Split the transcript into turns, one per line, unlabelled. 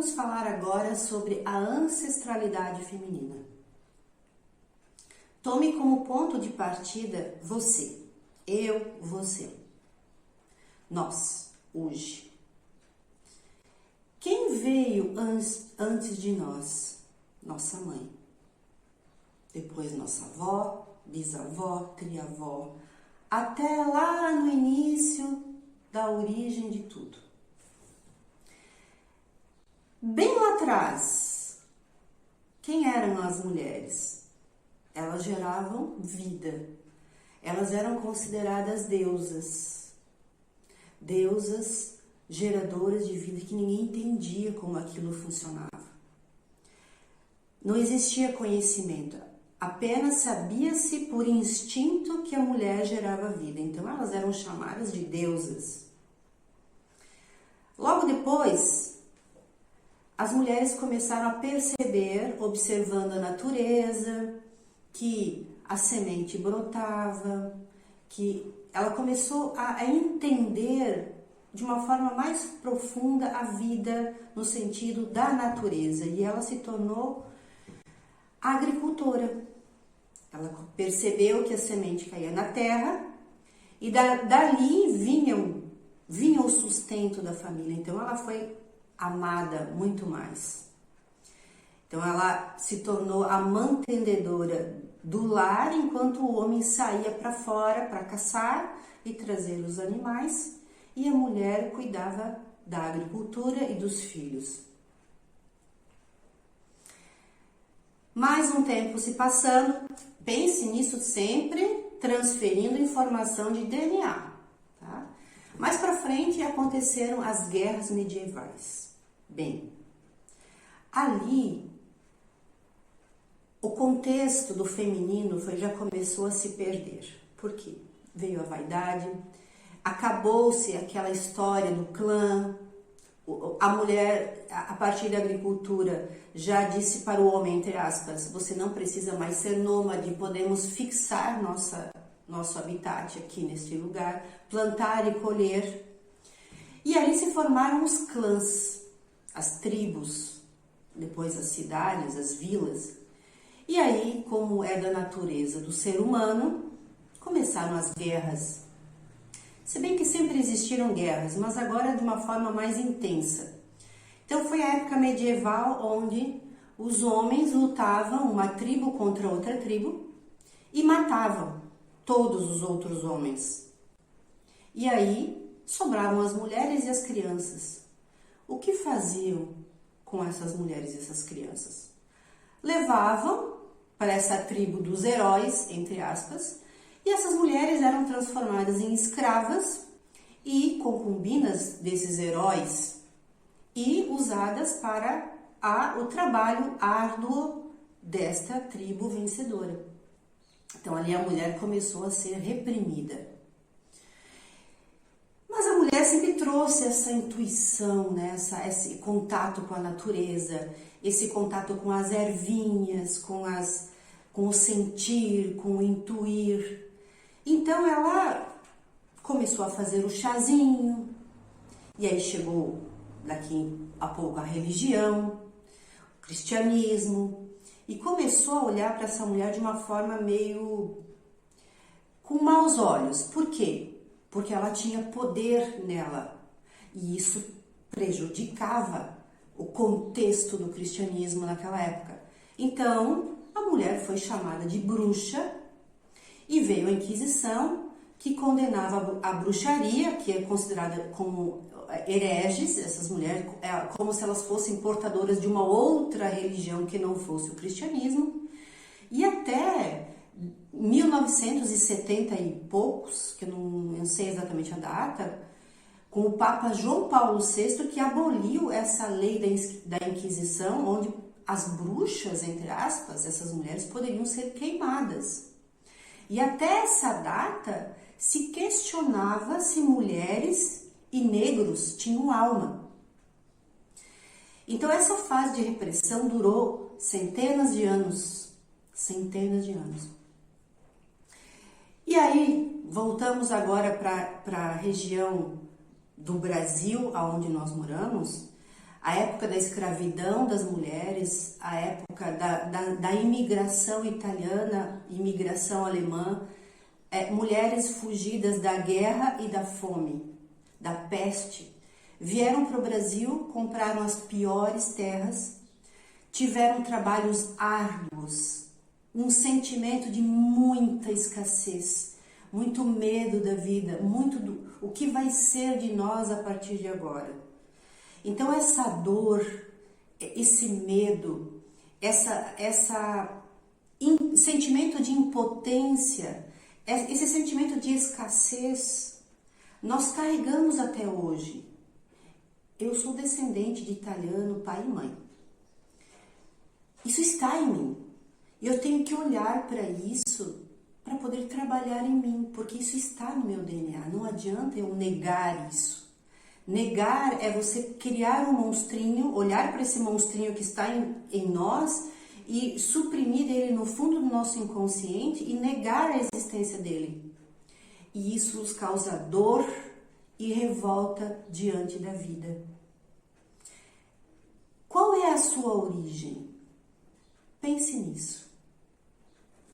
vamos falar agora sobre a ancestralidade feminina. Tome como ponto de partida você, eu, você, nós, hoje. Quem veio antes de nós? Nossa mãe. Depois nossa avó, bisavó, triavó, até lá no início da origem de tudo. Bem lá atrás, quem eram as mulheres? Elas geravam vida. Elas eram consideradas deusas. Deusas geradoras de vida que ninguém entendia como aquilo funcionava. Não existia conhecimento. Apenas sabia-se por instinto que a mulher gerava vida. Então elas eram chamadas de deusas. Logo depois, as mulheres começaram a perceber, observando a natureza, que a semente brotava, que ela começou a entender de uma forma mais profunda a vida no sentido da natureza. E ela se tornou agricultora. Ela percebeu que a semente caía na terra e dali vinha o sustento da família. Então ela foi amada muito mais. Então ela se tornou a mantenedora do lar, enquanto o homem saía para fora para caçar e trazer os animais, e a mulher cuidava da agricultura e dos filhos. Mais um tempo se passando, pense nisso sempre transferindo informação de DNA, tá? Mais para frente aconteceram as guerras medievais. Bem, ali o contexto do feminino já começou a se perder. Por quê? Veio a vaidade, acabou-se aquela história do clã. A mulher, a partir da agricultura, já disse para o homem, entre aspas, você não precisa mais ser nômade, podemos fixar nosso habitat aqui neste lugar, plantar e colher. E ali se formaram os clãs, as tribos, depois as cidades, as vilas. E aí, como é da natureza do ser humano, começaram as guerras. Se bem que sempre existiram guerras, mas agora de uma forma mais intensa. Então foi a época medieval onde os homens lutavam uma tribo contra outra tribo e matavam todos os outros homens. E aí sobravam as mulheres e as crianças. O que faziam com essas mulheres e essas crianças? Levavam para essa tribo dos heróis, entre aspas, e essas mulheres eram transformadas em escravas e concubinas desses heróis e usadas para o trabalho árduo desta tribo vencedora. Então ali a mulher começou a ser reprimida. Mas a mulher sempre trouxe essa intuição, né? Esse contato com a natureza, esse contato com as ervinhas, com o sentir, com o intuir. Então ela começou a fazer o chazinho, e aí chegou daqui a pouco a religião, o cristianismo, e começou a olhar para essa mulher de uma forma meio com maus olhos. Por quê? Porque ela tinha poder nela, e isso prejudicava o contexto do cristianismo naquela época. Então a mulher foi chamada de bruxa, e veio a Inquisição, que condenava a bruxaria, que é considerada como hereges, essas mulheres, como se elas fossem portadoras de uma outra religião que não fosse o cristianismo. E até 1970 e poucos, que eu não sei exatamente a data, com o Papa João Paulo VI, que aboliu essa lei da Inquisição, onde as bruxas, entre aspas, essas mulheres, poderiam ser queimadas. E até essa data se questionava se mulheres e negros tinham alma. Então essa fase de repressão durou centenas de anos. Centenas de anos. E aí voltamos agora para a região do Brasil, aonde nós moramos. A época da escravidão das mulheres, a época da imigração italiana, imigração alemã, mulheres fugidas da guerra e da fome, da peste, vieram para o Brasil, compraram as piores terras, tiveram trabalhos árduos, um sentimento de muita escassez, muito medo da vida, o que vai ser de nós a partir de agora. Então essa dor, esse medo, sentimento de impotência, esse sentimento de escassez, nós carregamos até hoje. Eu sou descendente de italiano, pai e mãe. Isso está em mim. E eu tenho que olhar para isso para poder trabalhar em mim, porque isso está no meu DNA. Não adianta eu negar isso. Negar é você criar um monstrinho, olhar para esse monstrinho que está em nós e suprimir ele no fundo do nosso inconsciente e negar a existência dele. E isso nos causa dor e revolta diante da vida. Qual é a sua origem? Pense nisso.